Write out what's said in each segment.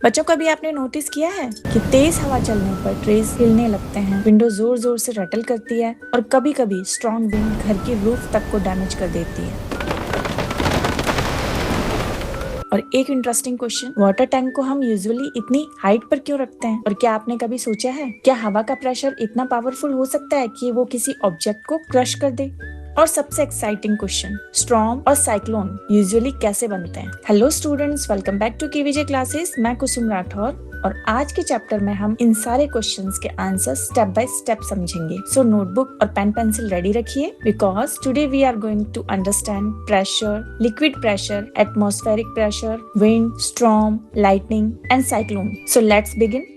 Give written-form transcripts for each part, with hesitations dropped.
बच्चों, कभी आपने नोटिस किया है कि तेज हवा चलने पर ट्रेस हिलने लगते हैं, विंडो जोर जोर से रटल करती है और कभी कभी स्ट्रॉन्ग विंड घर की रूफ तक को डैमेज कर देती है। और एक इंटरेस्टिंग क्वेश्चन, वाटर टैंक को हम यूजुअली इतनी हाइट पर क्यों रखते हैं? और क्या आपने कभी सोचा है क्या हवा का प्रेशर इतना पावरफुल हो सकता है कि वो किसी ऑब्जेक्ट को क्रश कर दे? और सबसे एक्साइटिंग क्वेश्चन, स्टॉर्म और साइक्लोन यूजुअली कैसे बनते हैं? Hello students, welcome back to KVJ classes. मैं कुसुम राठौर और आज के चैप्टर में हम इन सारे क्वेश्चंस के आंसर स्टेप बाय स्टेप समझेंगे। सो नोटबुक और पेन पेंसिल रेडी रखिए because today we are going to understand pressure, liquid pressure, atmospheric pressure, wind, storm, lightning and cyclone. So let's begin.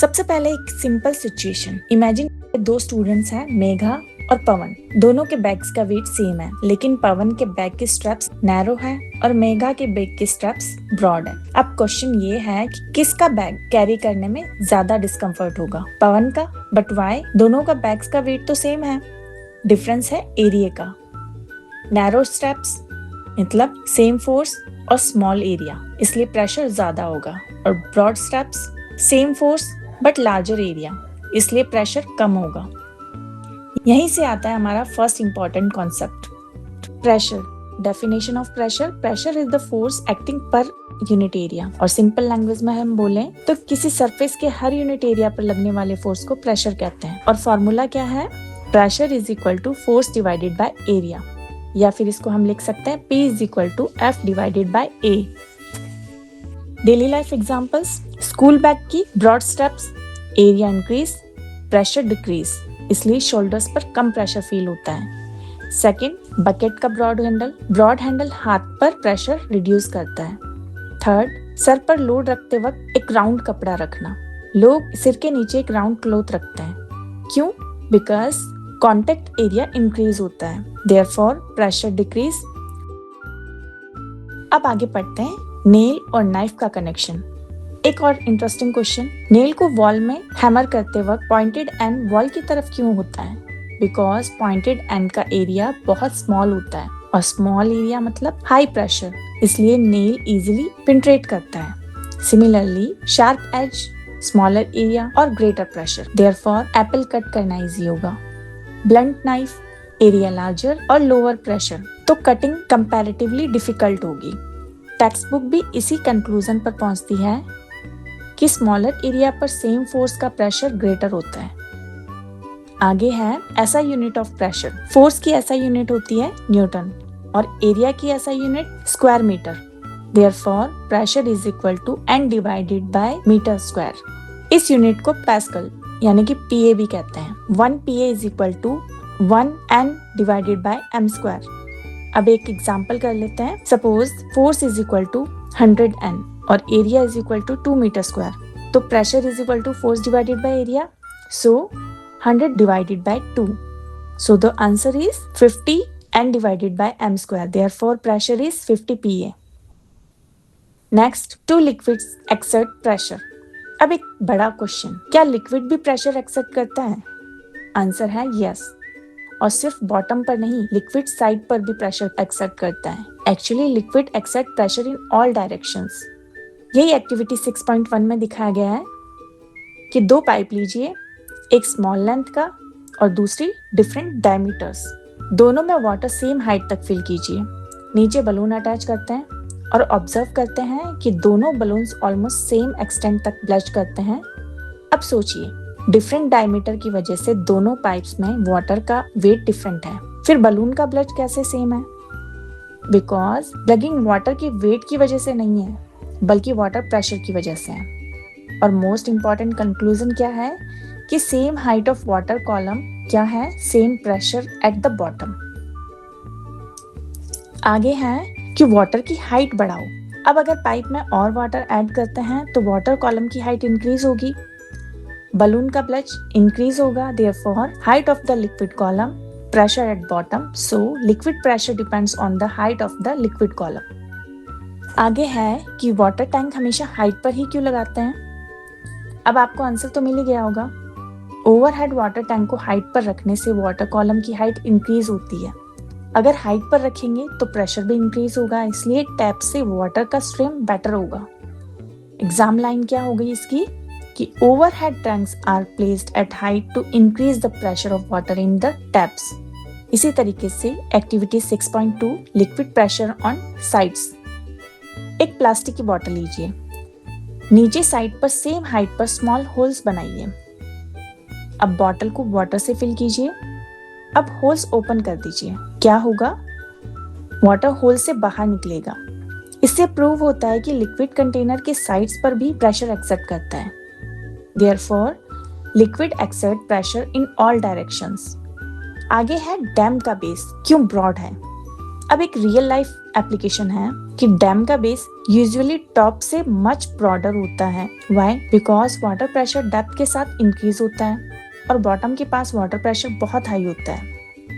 सबसे पहले एक सिंपल सिचुएशन इमेजिन, दो students हैं, मेघा और पवन। दोनों के बैग्स का वेट सेम है, लेकिन पवन के बैग के स्ट्रैप्स नैरो है और मेघा के बैग के स्ट्रैप्स ब्रॉड है। अब क्वेश्चन ये है कि किसका बैग कैरी करने में ज्यादा डिस्कम्फर्ट होगा? पवन का। But why? दोनों का बैग्स का वेट तो सेम है, डिफरेंस है एरिया का। नैरो स्ट्रैप्स मतलब सेम फोर्स और स्मॉल एरिया, इसलिए प्रेशर ज्यादा होगा। और broad straps same force but larger area, इसलिए प्रेशर कम होगा। यहीं से आता है हमारा first important concept, pressure. Definition of pressure, pressure is the force acting per unit area. और सिंपल लैंग्वेज में हम बोलें तो किसी सरफेस के हर यूनिट एरिया पर लगने वाले फोर्स को प्रेशर कहते हैं। और फॉर्मूला क्या है? Pressure is equal to force divided by area, या फिर इसको हम लिख सकते हैं P is equal to F divided by A। Daily life examples, school bag की broad straps, area increase, pressure decrease, इसलिए शोल्डर्स पर कम प्रेशर फील होता है। सेकंड, बकेट का ब्रॉड हैंडल हाथ पर प्रेशर रिड्यूस करता है। थर्ड, सर पर लोड रखते वक्त एक राउंड कपड़ा रखना। लोग सिर के नीचे एक राउंड क्लॉथ रखते हैं, क्यों? बिकॉज कॉन्टेक्ट एरिया इंक्रीज होता है, देयरफॉर प्रेशर डिक्रीज। अब आगे पढ़ते हैं नेल और नाइफ का कनेक्शन। एक और इंटरेस्टिंग क्वेश्चन, नेल को वॉल में हैमर करते वक्त पॉइंटेड एंड वॉल की तरफ क्यों होता है? बिकॉज पॉइंटेड एंड का एरिया बहुत स्मॉल होता है और स्मॉल एरिया मतलब हाई प्रेशर, इसलिए नेल इजीली पेनिट्रेट करता है। Similarly sharp edge, smaller area और greater pressure, therefore apple cut करना इजी होगा। ब्लंट नाइफ, एरिया लार्जर और लोअर प्रेशर, तो कटिंग कंपैरेटिवली डिफिकल्ट होगी। टेक्स्ट बुक भी इसी कंक्लूजन पर पहुंचती है कि स्मॉलर एरिया पर सेम फोर्स का प्रेशर ग्रेटर होता है। आगे है ऐसा यूनिट ऑफ प्रेशर। फोर्स की ऐसा यूनिट होती है न्यूटन और एरिया की ऐसा unit square metre, therefore pressure is equal to N divided by metre square. इस यूनिट को पास्कल यानी कि PA भी कहते हैं। 1 PA is equal to 1 N divided by M square. अब एक एग्जाम्पल कर लेते हैं। Suppose force is equal to 100 N और area is equal to 2 metre square, तो pressure is equal to force divided by area, so 100 divided by 2, so the answer is 50 N divided by M square, therefore pressure is 50 PA. Next, two liquids exert pressure. अब एक बड़ा question, क्या liquid भी pressure exert करता है? Answer है yes, और सिर्फ बॉटम पर नहीं, लिक्विड साइड पर भी प्रेशर एक्सर्ट करता है। Actually liquid exert pressure in all directions. यही एक्टिविटी 6.1 में दिखाया गया है कि दो पाइप लीजिए, एक स्मॉल लेंथ का और दूसरी डिफरेंट डायमीटर्स। दोनों में वाटर सेम हाइट तक फिल कीजिए। नीचे बलून अटैच करते हैं और ऑब्जर्व करते हैं कि दोनों बलून्स ऑलमोस्ट सेम एक्सटेंट तक ब्लज करते हैं। अब सोचिए, डिफरेंट डायमीटर की वजह से दोनों पाइप्स में वाटर का वेट डिफरेंट है, फिर बलून का ब्लज कैसे सेम है? बिकॉज ब्लगिंग वाटर की वेट की वजह से नहीं है, बल्कि वाटर प्रेशर की वजह से है। और मोस्ट इंपॉर्टेंट कंक्लूजन क्या है कि same height of water column क्या है? Same pressure at the bottom. आगे है कि वाटर की हाइट बढ़ाओ। अब अगर पाइप में और वाटर ऐड करते हैं तो वाटर कॉलम की हाइट इंक्रीज होगी, बलून का ब्लज इंक्रीज होगा, therefore height of the liquid column, pressure at bottom, so liquid pressure depends on the height of the liquid column. आगे है कि वाटर टैंक हमेशा हाइट पर ही क्यों लगाते हैं? अब आपको आंसर तो मिल ही गया होगा। ओवरहेड वाटर टैंक को हाइट पर रखने से वाटर कॉलम की हाइट इंक्रीज होती है। अगर हाइट पर रखेंगे तो प्रेशर भी इंक्रीज होगा, इसलिए टैप से वाटर का स्ट्रीम बेटर होगा। एग्जाम लाइन क्या हो गई इसकी कि overhead tanks are placed at height to increase the pressure of water in the taps. इसी तरीके से activity 6.2 liquid pressure on sides. एक प्लास्टिक की बोतल लीजिए, नीचे साइड पर सेम हाइट पर स्मॉल होल्स बनाइए। अब बोतल को वाटर से फिल कीजिए। अब होल्स ओपन कर दीजिए। क्या होगा? वाटर होल से बाहर निकलेगा। इससे प्रूव होता है कि लिक्विड कंटेनर के साइड्स पर भी प्रेशर एक्सर्ट करता है। Therefore liquid exert pressure in all directions. आगे है डैम का बेस क्यों ब्रॉड है। अब एक रियल लाइफ एप्लीकेशन है कि डैम का बेस यूजुअली टॉप से मच ब्रॉडर होता है। Why? Because water pressure depth के साथ इंक्रीज होता है और बॉटम के पास वाटर प्रेशर बहुत हाई होता है।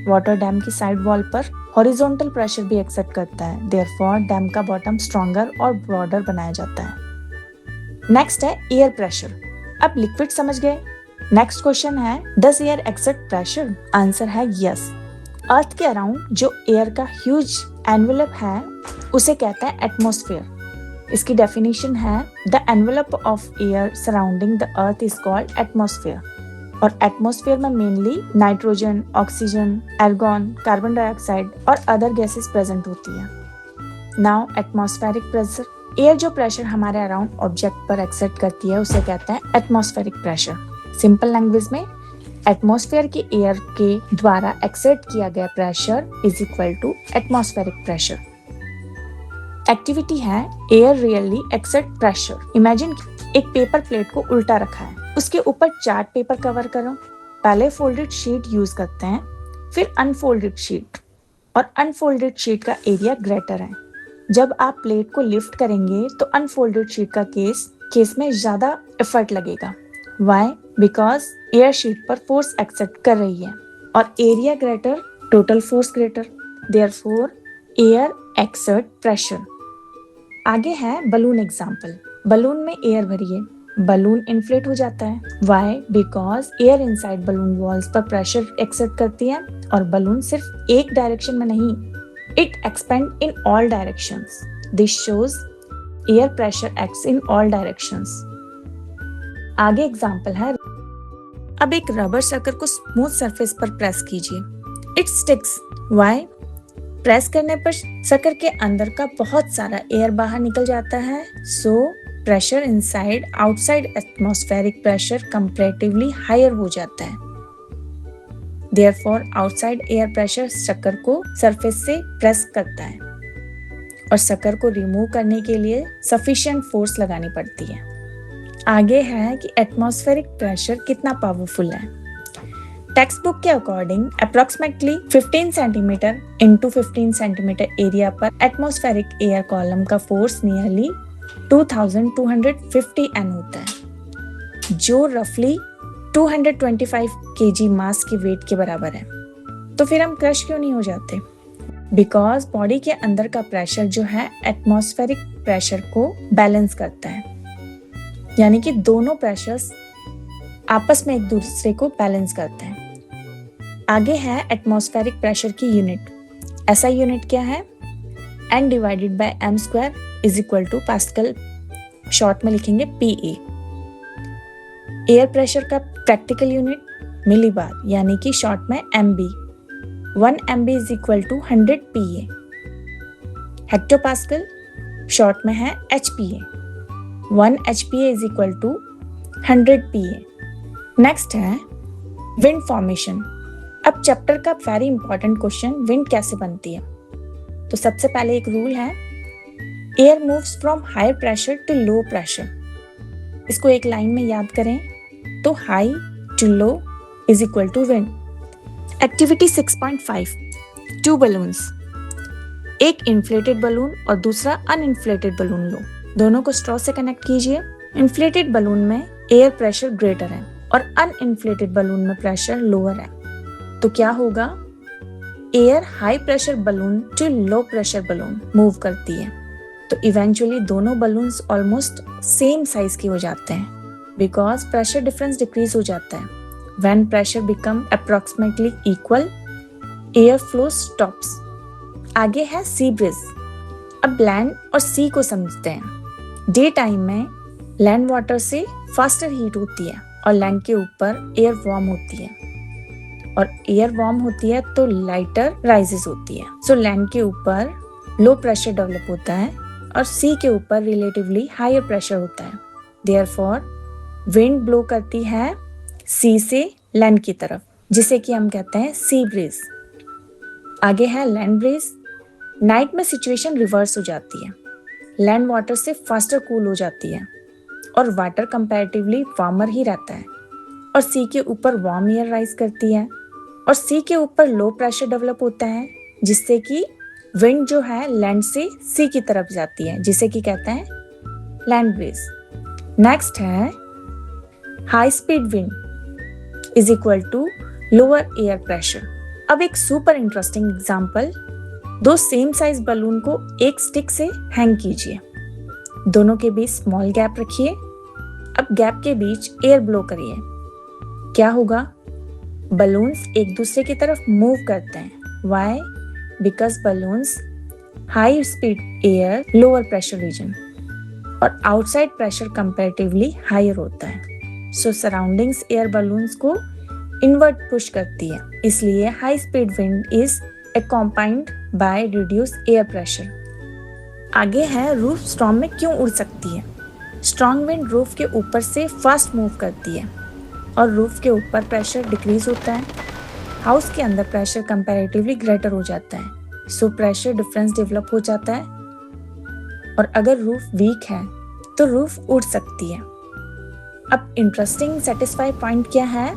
वाटर डैम की साइड वॉल पर हॉरिजॉन्टल प्रेशर भी एक्सर्ट करता है। देयरफॉर डैम का बॉटम स्ट्रॉन्गर और ब्रॉडर बनाया जाता है। नेक्स्ट है एयर प्रेशर। अब लिक्विड समझ गए। नेक्स्ट क्वेश्चन है does air exert pressure? Answer है यस। अर्थ के अराउंड जो एयर का ह्यूज एनवेलप है उसे कहता है एटमॉस्फेयर। इसकी डेफिनेशन है the envelope of air surrounding the earth is called atmosphere. और एटमॉस्फेयर में mainly nitrogen, oxygen, argon, carbon dioxide और अदर गैसेस प्रेजेंट होती है। Now atmospheric pressure. एयर जो प्रेशर हमारे अराउंड ऑब्जेक्ट पर एक्सर्ट करती है उसे कहते हैं एटमॉस्फेरिक प्रेशर। सिंपल लैंग्वेज में एटमॉस्फेयर के एयर के द्वारा एक्सर्ट किया गया pressure is equal to atmospheric pressure. Activity है air really exert pressure. Imagine एक पेपर प्लेट को उल्टा रखा है, उसके ऊपर चार्ट पेपर कवर करो। पहले फोल्डेड शीट यूज करते हैं, फिर अनफोल्डेड शीट, और अनफोल्डेड शीट का एरिया ग्रेटर है। जब आप प्लेट को लिफ्ट करेंगे तो अनफोल्डेड शीट का केस में ज्यादा एफर्ट लगेगा। व्हाई? बिकॉज एयर शीट पर फोर्स एक्सर्ट कर रही है और area greater, total force greater. Therefore air exert pressure. आगे है बलून एग्जाम्पल। बलून में एयर भरिए, बलून इन्फ्लेट हो जाता है। Why? Because air inside balloon walls पर प्रेशर एक्सर्ट करती है और बलून सिर्फ एक डायरेक्शन में नहीं, it expand in all directions. This shows air pressure acts in all directions. आगे एग्जाम्पल है, अब एक रबर सर्कल को स्मूथ सरफेस पर प्रेस कीजिए, इट स्टिक्स। व्हाई? प्रेस करने पर सर्कल के अंदर का बहुत सारा एयर बाहर निकल जाता है। So pressure inside outside atmospheric pressure comparatively higher हो जाता है। देयरफॉर आउटसाइड एयर प्रेशर शक्कर को सरफेस से प्रेस करता है और शक्कर को रिमूव करने के लिए सफिशिएंट फोर्स लगानी पड़ती है। आगे है कि एटमॉस्फेरिक प्रेशर कितना पावरफुल है। टेक्स्ट बुक के according approximately 15 centimetre into 15 centimetre area पर एटमॉस्फेरिक एयर कॉलम का फोर्स नियरली 2250 N होता है, जो रफली 225 kg मास के वेट के बराबर है। तो फिर हम क्रश क्यों नहीं हो जाते? बिकॉज बॉडी के अंदर का प्रेशर जो है एटमॉस्फेरिक प्रेशर को बैलेंस करता है, यानी कि दोनों प्रेशर्स आपस में एक दूसरे को बैलेंस करते हैं। आगे है एटमॉस्फेरिक प्रेशर की यूनिट। ऐसा यूनिट क्या है? N divided by m square is equal to pascal, short में लिखेंगे PA। एयर प्रेशर का प्रैक्टिकल यूनिट मिलीबार, यानी कि शॉर्ट में MB। 1 MB is equal to 100 PA। Hectopascal short में है HPA। 1 HPA is equal to 100 PA। Next है wind formation. अब चैप्टर का वेरी इंपॉर्टेंट क्वेश्चन, विंड कैसे बनती है। तो सबसे पहले एक रूल है, air moves from higher pressure to low pressure. इसको एक लाइन में याद करें तो high to low is equal to wind. Activity 6.5 two balloons. एक इन्फ्लेटेड बलून और दूसरा अनइन्फ्लेटेड बलून लो, दोनों को स्ट्रॉ से कनेक्ट कीजिए। इन्फ्लेटेड बलून में एयर प्रेशर ग्रेटर है और अनइन्फ्लेटेड बलून में प्रेशर लोअर है। तो क्या होगा? Air high pressure balloon to low pressure balloon move करती है, तो इवेंचुअली दोनों बलून्स ऑलमोस्ट सेम साइज के हो जाते हैं बिकॉज प्रेशर डिफरेंस डिक्रीज हो जाता है। When pressure become approximately equal, air flow stops. आगे है सी ब्रिज। अब लैंड और सी को समझते हैं। डे टाइम में लैंड वाटर से फास्टर हीट होती है और लैंड के ऊपर एयर वार्म होती है, और एयर वार्म होती है तो लाइटर राइजेस होती है। सो लैंड के ऊपर लो प्रेशर डेवलप होता है और सी के ऊपर रिलेटिवली हायर प्रेशर होता है। देयरफॉर विंड ब्लो करती है सी से लैंड की तरफ, जिसे कि हम कहते हैं सी ब्रीज। आगे है लैंड ब्रीज। नाइट में सिचुएशन रिवर्स हो जाती है, लैंड वाटर से फास्टर कूल हो जाती है और वाटर कंपैरेटिवली वार्मर ही रहता है, और सी के ऊपर वार्म एयर राइज करती है और सी के ऊपर लो प्रेशर डेवलप होता है, जिससे कि विंड जो है लैंड से सी की तरफ जाती है, जिसे कि कहते हैं लैंड ब्रीज। नेक्स्ट है high speed wind is equal to lower air pressure. अब एक सुपर इंटरेस्टिंग एग्जांपल, दो सेम साइज बलून को एक स्टिक से हैंग कीजिए, दोनों के बीच स्मॉल गैप रखिए। अब गैप के बीच एयर ब्लो करिए। क्या होगा? बलून्स एक दूसरे की तरफ मूव करते हैं। Why? Because balloons high speed air lower pressure region और आउटसाइड प्रेशर कंपैरेटिवली हायर होता है। सो सराउंडिंग्स एयर बलून्स को इनवर्ट पुश करती है, इसलिए high speed wind is accompanied by reduced air pressure। आगे है रूफ स्टॉर्म में क्यों उड़ सकती है। स्ट्रॉन्ग विंड रूफ के ऊपर से फास्ट मूव करती है और रूफ के ऊपर प्रेशर डिक्रीज होता है। हाउस के अंदर प्रेशर कंपैरेटिवली ग्रेटर हो जाता है, सो प्रेशर डिफरेंस डेवलप हो जाता है, और अगर रूफ वीक है तो रूफ उड़ सकती है। अब इंटरेस्टिंग सेटिस्फाई पॉइंट क्या है?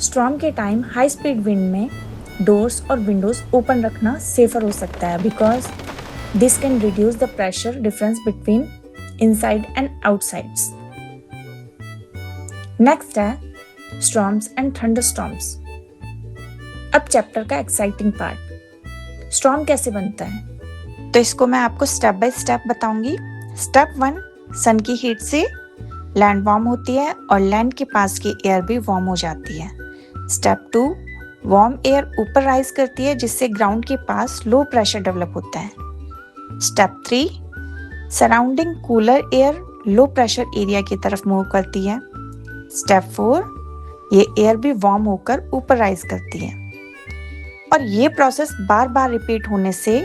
स्टॉर्म के टाइम हाई स्पीड विंड में डोर्स और विंडोज ओपन रखना सेफर हो सकता है, because this can reduce the pressure difference between inside and outsides. Next है स्टॉर्म्स एंड थंडरस्टॉर्म्स। अब चैप्टर का एक्साइटिंग पार्ट, स्टॉर्म कैसे बनता है, तो इसको मैं आपको स्टेप बाय स्टेप बताऊंगी। स्टेप 1, सन की हीट से लैंड वार्म होती है और लैंड के पास की एयर भी वार्म हो जाती है। स्टेप 2, वार्म एयर ऊपर राइज करती है, जिससे ग्राउंड के पास लो प्रेशर डेवलप होता है। Step 3, surrounding cooler air low pressure area की तरफ मूव करती है। स्टेप 4, ये एयर भी वार्म होकर ऊपर राइज करती है, और ये प्रोसेस बार बार रिपीट होने से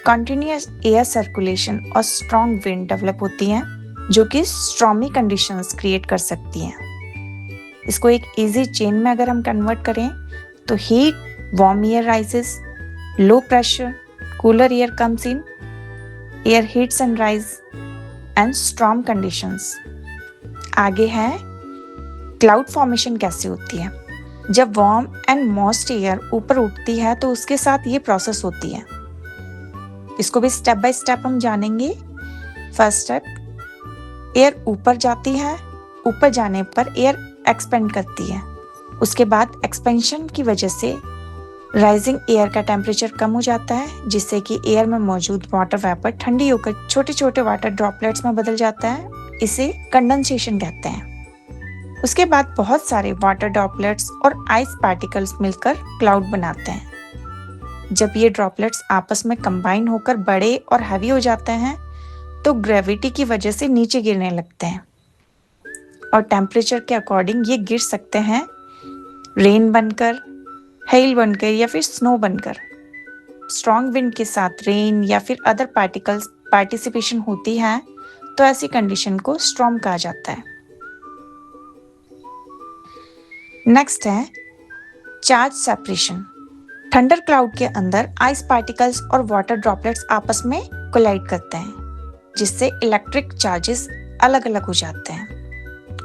कंटिन्यूअस एयर सर्कुलेशन और स्ट्रॉन्ग विंड डेवलप होती है, जो कि स्टॉर्मी कंडीशंस क्रिएट कर सकती हैं। इसको एक इजी चेन में अगर हम कन्वर्ट करें तो heat, warm air rises, low pressure, cooler air comes in, air heats and rise and storm conditions. आगे है क्लाउड फॉर्मेशन कैसे होती है। जब वार्म एंड मॉइस्ट एयर ऊपर उठती है तो उसके साथ ये प्रोसेस होती है। इसको भी स्टेप बाय स्टेप हम जानेंगे। फर्स्ट स्टेप, एयर ऊपर जाती है, ऊपर जाने पर एयर एक्सपेंड करती है। उसके बाद एक्सपेंशन की वजह से राइजिंग एयर का टेम्परेचर कम हो जाता है, जिससे कि एयर में मौजूद वाटर वेपर ठंडी होकर छोटे छोटे वाटर ड्रॉपलेट्स में बदल जाता है। इसे कंडेंसेशन कहते हैं। उसके बाद बहुत सारे वाटर ड्रॉपलेट्स और आइस पार्टिकल्स मिलकर क्लाउड बनाते हैं। जब ये ड्रॉपलेट्स आपस में कंबाइन होकर बड़े और हैवी हो जाते हैं तो ग्रेविटी की वजह से नीचे गिरने लगते हैं, और टेम्परेचर के अकॉर्डिंग ये गिर सकते हैं रेन बनकर, हेल बनकर या फिर स्नो बनकर। स्ट्रॉन्ग विंड के साथ रेन या फिर अदर पार्टिकल्स पार्टिसिपेशन होती है तो ऐसी कंडीशन को स्टॉर्म कहा जाता है। नेक्स्ट है चार्ज सेपरेशन। थंडर क्लाउड के अंदर आइस पार्टिकल्स और वाटर ड्रॉपलेट्स आपस में कोलाइड करते हैं, जिससे इलेक्ट्रिक चार्जेस अलग अलग हो जाते हैं,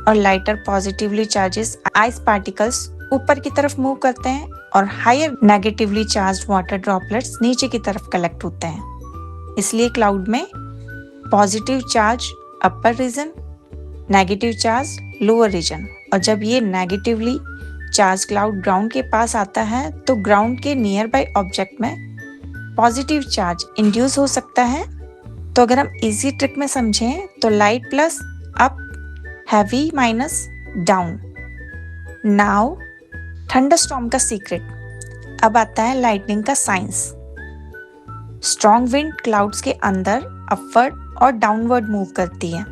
और lighter positively charges ice particles ऊपर की तरफ मूव करते हैं और higher negatively charged water droplets नीचे की तरफ कलेक्ट होते हैं। इसलिए क्लाउड में positive charge upper region, negative charge lower region, और जब ये नेगेटिवली चार्ज क्लाउड ग्राउंड के पास आता है तो ग्राउंड के नियर बाय ऑब्जेक्ट में पॉजिटिव चार्ज इंड्यूस हो सकता है। तो अगर हम इजी ट्रिक में समझें तो light plus up, heavy minus down. Now thunderstorm का सीक्रेट। अब आता है लाइटनिंग का साइंस। स्ट्रॉन्ग विंड क्लाउड्स के अंदर अपवर्ड और डाउनवर्ड मूव करती है।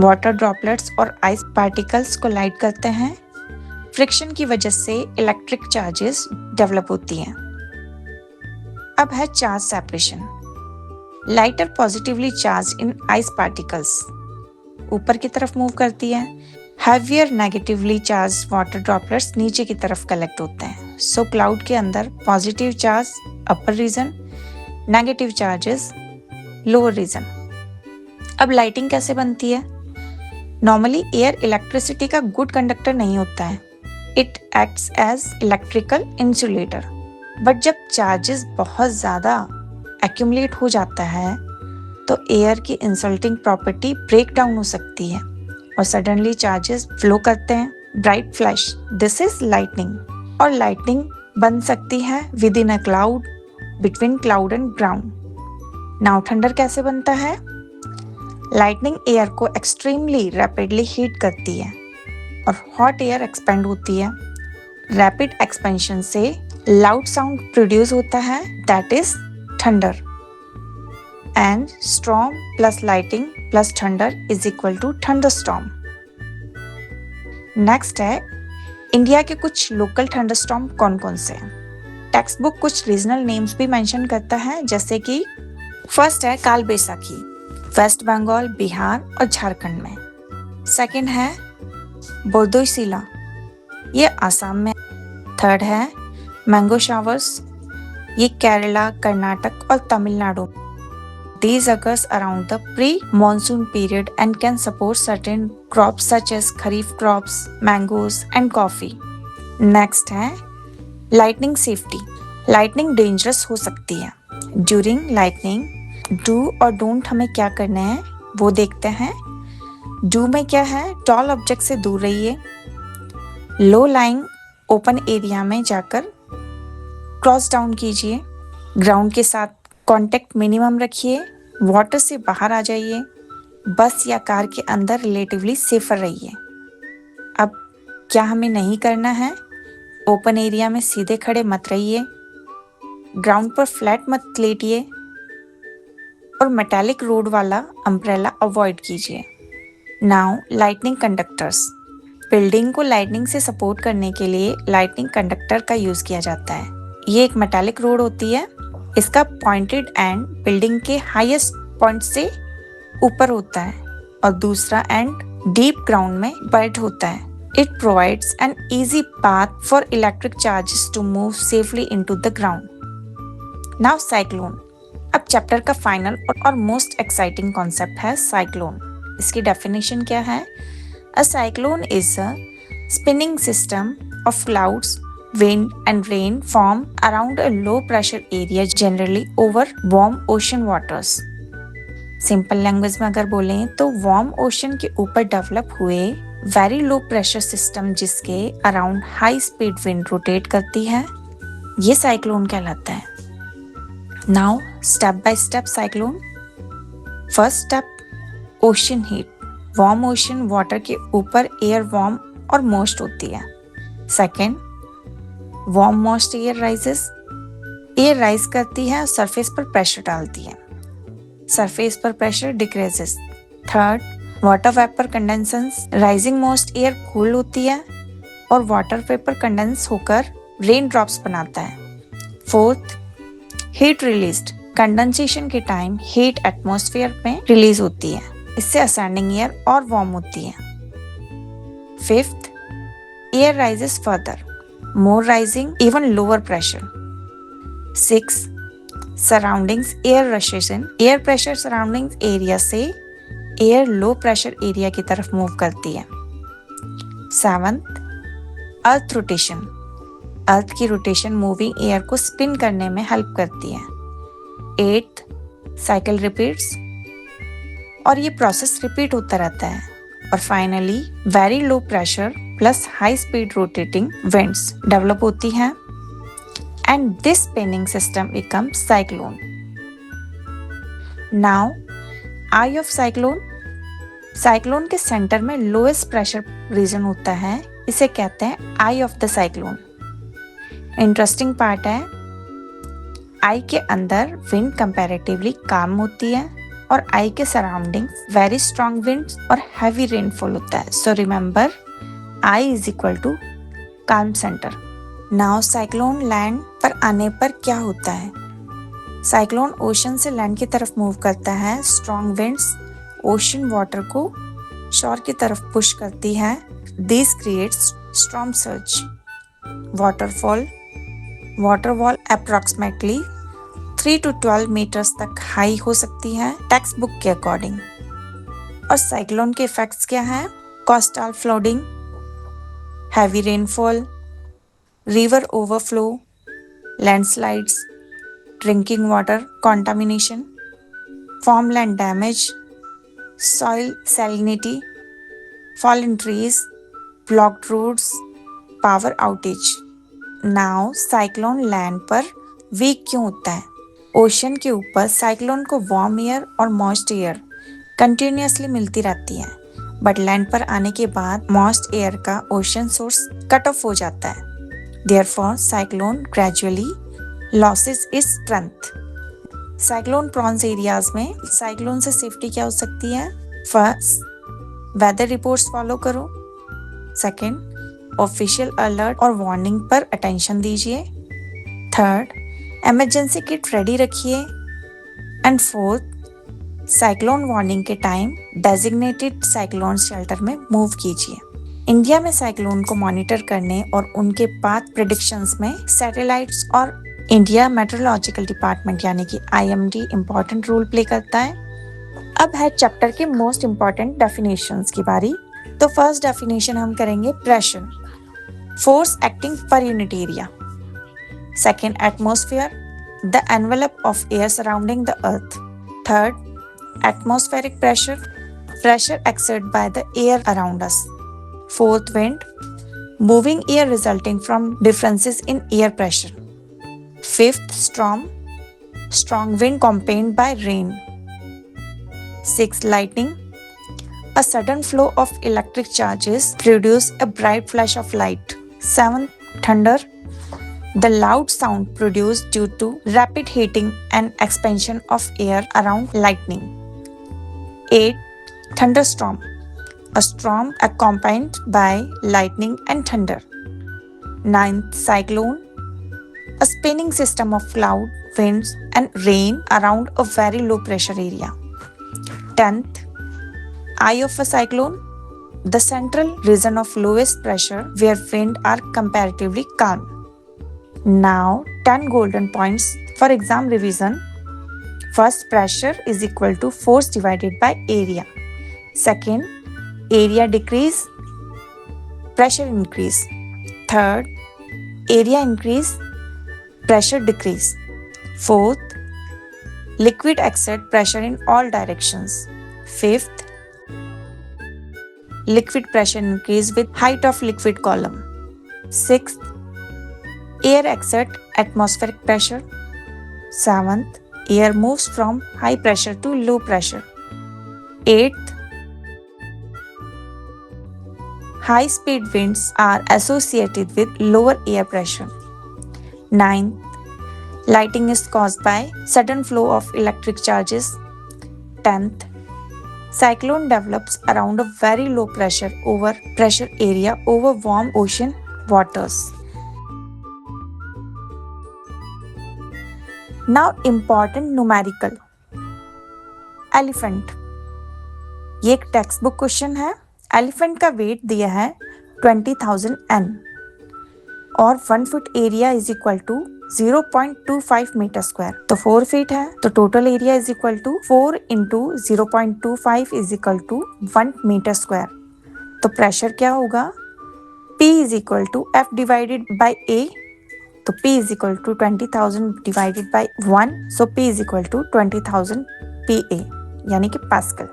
वाटर ड्रॉपलेट्स और आइस पार्टिकल्स कोलाइड करते हैं। फ्रिक्शन की वजह से इलेक्ट्रिक चार्जेस डेवलप होती हैं। अब है charge separation. Lighter positively charge in ice particles ऊपर की तरफ मूव करती है। Heavier negatively charge water droplets नीचे की तरफ कलेक्ट होते हैं। सो क्लाउड के अंदर positive charge upper region, negative charges lower region. अब लाइटिंग कैसे बनती है? नॉर्मली एयर इलेक्ट्रिसिटी का गुड कंडक्टर नहीं होता है। It acts as electrical insulator. But जब चार्जेस बहुत ज़्यादा एक्यूमुलेट हो जाता है तो एयर की इंसल्टिंग प्रॉपर्टी ब्रेक डाउन हो सकती है और सडनली चार्जेस फ्लो करते हैं। Bright flash, this is lightning. और लाइटनिंग बन सकती है within a cloud, between cloud and ground. Now thunder कैसे बनता है? लाइटनिंग एयर को एक्सट्रीमली रैपिडली हीट करती है और हॉट एयर एक्सपेंड होती है। रैपिड एक्सपेंशन से लाउड साउंड प्रोड्यूस होता है, that is thunder. And storm plus lighting plus thunder is equal to thunderstorm. Next है इंडिया के कुछ लोकल थंडरस्टॉर्म कौन कौन से हैं। टेक्स्ट बुक कुछ रीजनल नेम्स भी मेंशन करता है, जैसे कि फर्स्ट है काल बैसाखी, वेस्ट बंगाल, बिहार और झारखंड में। सेकंड है बोरदोईसिला, ये आसाम में। थर्ड है मैंगो शावर्स, ये केरला, कर्नाटक और Tamil Nadu. These occurs around the pre-monsoon period and can support certain crops such as kharif crops, mangoes and coffee. Next है lightning safety. Lightning dangerous हो सकती है। During lightning, do और don't हमें क्या करना है वो देखते हैं। Do में क्या है? Tall object से दूर रहिए। Low lying open area में जाकर क्रॉस डाउन कीजिए। ग्राउंड के साथ कांटेक्ट मिनिमम रखिए। वाटर से बाहर आ जाइए। बस या कार के अंदर रिलेटिवली सेफर रहिए। अब क्या हमें नहीं करना है? ओपन एरिया में सीधे खड़े मत रहिए, ग्राउंड पर फ्लैट मत लेटिए और मेटालिक रोड वाला अम्ब्रेला अवॉइड कीजिए। Now lightning conductors. बिल्डिंग को लाइटनिंग से सपोर्ट करने के लिए लाइटनिंग कंडक्टर का यूज किया जाता है। ये एक मेटालिक रोड होती है। इसका पॉइंटेड एंड बिल्डिंग के हाईएस्ट पॉइंट से ऊपर होता है और दूसरा एंड डीप ग्राउंड में बर्ड होता है। It provides an easy path for electric charges to move safely into the ground. Now cyclone. अब चैप्टर का फाइनल और मोस्ट एक्साइटिंग कॉन्सेप्ट है साइक्लोन। इसकी डेफिनेशन क्या है? A cyclone is a spinning system of clouds, wind and rain form around a low pressure area generally over warm ocean waters. Simple language में अगर बोलें तो वार्म ओशन के ऊपर डेवलप हुए वेरी लो प्रेशर सिस्टम जिसके around high speed wind rotate करती है, ये साइक्लोन कहलाता है। Now step by step cyclone. First step, ocean heat. Warm ocean water के ऊपर एयर वार्म और मोस्ट होती है। Second, warm most air rises. Air rise करती है और सरफेस पर प्रेशर डालती है। सरफेस पर pressure decreases. Third, water vapour condensation. Rising moist air cool होती है और वाटर वेपर कंडेंस होकर रेन ड्रॉप्स बनाता है। Fourth, heat released. कंडेंसेशन के टाइम हीट एटमॉस्फेयर में रिलीज होती है, इससे असेंडिंग एयर और वार्म होती है। Fifth, air rises further, more rising even lower pressure. 6, surroundings air rushes in. air pressure surroundings area से air low pressure area की तरफ मूव करती है। 7th, earth rotation. अर्थ की रोटेशन मूविंग एयर को स्पिन करने में हेल्प करती है। 8th, साइकिल रिपीट्स और ये प्रोसेस रिपीट होता रहता है। और finally very low pressure plus high speed rotating winds develop होती हैं and this spinning system becomes cyclone. Now eye of cyclone. Cyclone के सेंटर में लोएस्ट प्रेशर रीजन होता है, इसे कहते हैं eye of the cyclone. Interesting part है, आई के अंदर विंड कंपैरेटिवली काम होती है और आई के सराउंडिंग्स वेरी स्ट्रॉन्ग विंड्स और हैवी रेनफॉल होता है। So remember eye is equal to calm centre. Now cyclone land पर आने पर क्या होता है? साइक्लोन ओशन से लैंड की तरफ मूव करता है। स्ट्रॉन्ग विंड्स ओशन वाटर को शोर की तरफ पुश करती है। This creates storm surge. Waterfall water wall approximately 3 to 12 metres तक हाई हो सकती है टेक्स्ट बुक के अकॉर्डिंग। और साइक्लोन के इफेक्ट्स क्या हैं? Coastal flooding, heavy rainfall, river overflow, landslides, drinking water contamination, farmland damage, soil salinity, fallen trees, blocked roads, power outage. Now cyclone land पर वीक क्यों होता है? ओशन के ऊपर साइक्लोन को वार्म एयर और मॉइस्ट एयर कंटिन्यूअसली मिलती रहती है, बट लैंड पर आने के बाद मॉइस्ट एयर का ओशन सोर्स कट ऑफ हो जाता है। Therefore cyclone gradually losses its strength. Cyclone prawns areas में साइक्लोन से सेफ्टी क्या हो सकती है? फर्स्ट, वेदर रिपोर्ट्स फॉलो करो। सेकंड, ऑफिशियल अलर्ट और वार्निंग पर अटेंशन दीजिए। थर्ड, इमरजेंसी किट रेडी रखिए। एंड फोर्थ, साइक्लोन वार्निंग के टाइम डेजिग्नेटेड साइक्लोन शेल्टर में मूव कीजिए। इंडिया में साइक्लोन को मॉनिटर करने और उनके पाथ प्रेडिक्शंस में सैटेलाइट्स और इंडिया मेट्रोलॉजिकल डिपार्टमेंट यानी कि IMD इम्पोर्टेंट रोल प्ले करता है। अब है चैप्टर के मोस्ट इम्पोर्टेंट डेफिनेशंस की बारी। तो फर्स्ट डेफिनेशन हम करेंगे pressure, force acting per unit area. Second, atmosphere, the envelope of air surrounding the earth. Third, atmospheric pressure, pressure exerted by the air around us. Fourth, wind, moving air resulting from differences in air pressure. Fifth, storm, strong wind accompanied by rain. Sixth, lightning, a sudden flow of electric charges produce a bright flash of light. Seventh, thunder, the loud sound produced due to rapid heating and expansion of air around lightning. Eighth, thunderstorm, a storm accompanied by lightning and thunder. Ninth, cyclone, a spinning system of cloud, winds and rain around a very low pressure area. 10th, eye of a cyclone, the central region of lowest pressure where wind are comparatively calm. Now 10 golden points for exam revision. First, pressure is equal to force divided by area. Second, area decrease, pressure increase. Third, area increase, pressure decrease. Fourth, liquid exert pressure in all directions. Fifth, liquid pressure increase with height of liquid column. Sixth, air exert atmospheric pressure. Seventh, air moves from high pressure to low pressure. Eighth, high speed winds are associated with lower air pressure. Ninth, lighting is caused by sudden flow of electric charges. 10th, cyclone develops around a very low pressure area over warm ocean waters. Now important numerical. Elephant, ये एक textbook question है। Elephant का weight दिया है 20,000 N और 1 foot area is equal to 0.25 metre square, तो 4 feet है, तो total area is equal to 4 into 0.25 is equal to 1 metre square. तो प्रेशर क्या होगा? P is equal to F divided by A, तो P is equal to 20,000 divided by 1, so P is equal to 20,000 PA यानी कि pascal.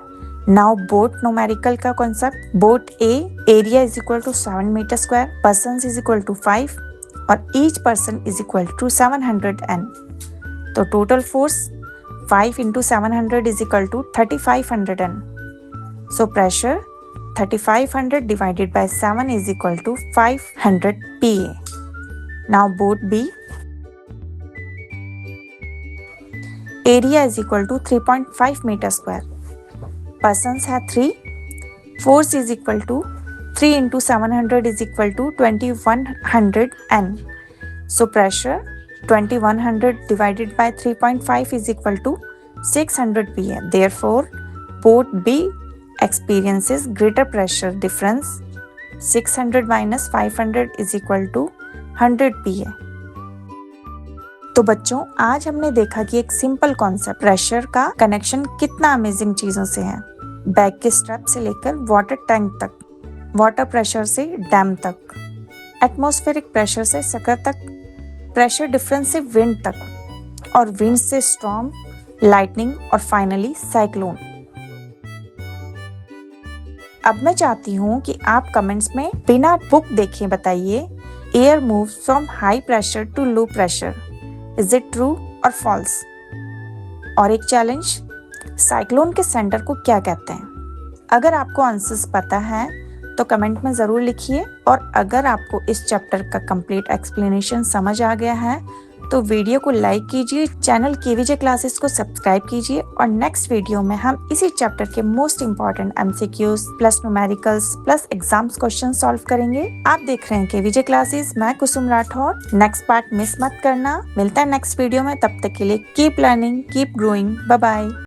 Now boat numerical का concept, boat A area is equal to 7 metre square, person is equal to 5 और each person is equal to 700 N, तो total force 5 into 700 is equal to 3500 N, so pressure 3500 divided by 7 is equal to 500 PA. Now boat B, Area is equal to 3.5 meter square. Persons है 3. Force is equal to 3 into 700 is equal to 2100 N. So pressure 2100 divided by 3.5 is equal to 600 PA. Therefore, port B experiences greater pressure difference. 600 minus 500 is equal to 100 PA. तो बच्चों, आज हमने देखा कि एक simple concept pressure का connection कितना amazing चीजों से है। बैग के स्ट्रैप से लेकर वाटर टैंक तक, वाटर प्रेशर से डैम तक, एटमॉस्फेरिक प्रेशर से सकर तक, प्रेशर डिफरेंस से विंड तक, और विंड से स्टॉर्म, लाइटनिंग और फाइनली साइक्लोन। अब मैं चाहती हूँ कि आप कमेंट्स में बिना बुक देखे बताइए, air moves from high pressure to low pressure, is it true और फॉल्स? और एक चैलेंज, साइक्लोन के सेंटर को क्या कहते हैं? अगर आपको आंसर्स पता है तो कमेंट में ज़रूर लिखिए, और अगर आपको इस चैप्टर का कंप्लीट एक्सप्लेनेशन समझ आ गया है तो वीडियो को लाइक कीजिए, चैनल केवीजे क्लासेस को सब्सक्राइब कीजिए, और नेक्स्ट वीडियो में हम इसी चैप्टर के most important MCQs plus numericals plus exams question solve करेंगे। आप देख रहे हैं केवीजे क्लासेस, मैं Kusum Rathore. Next part miss मत करना। मिलता है नेक्स्ट वीडियो में, तब तक के लिए keep learning, keep growing, bye bye.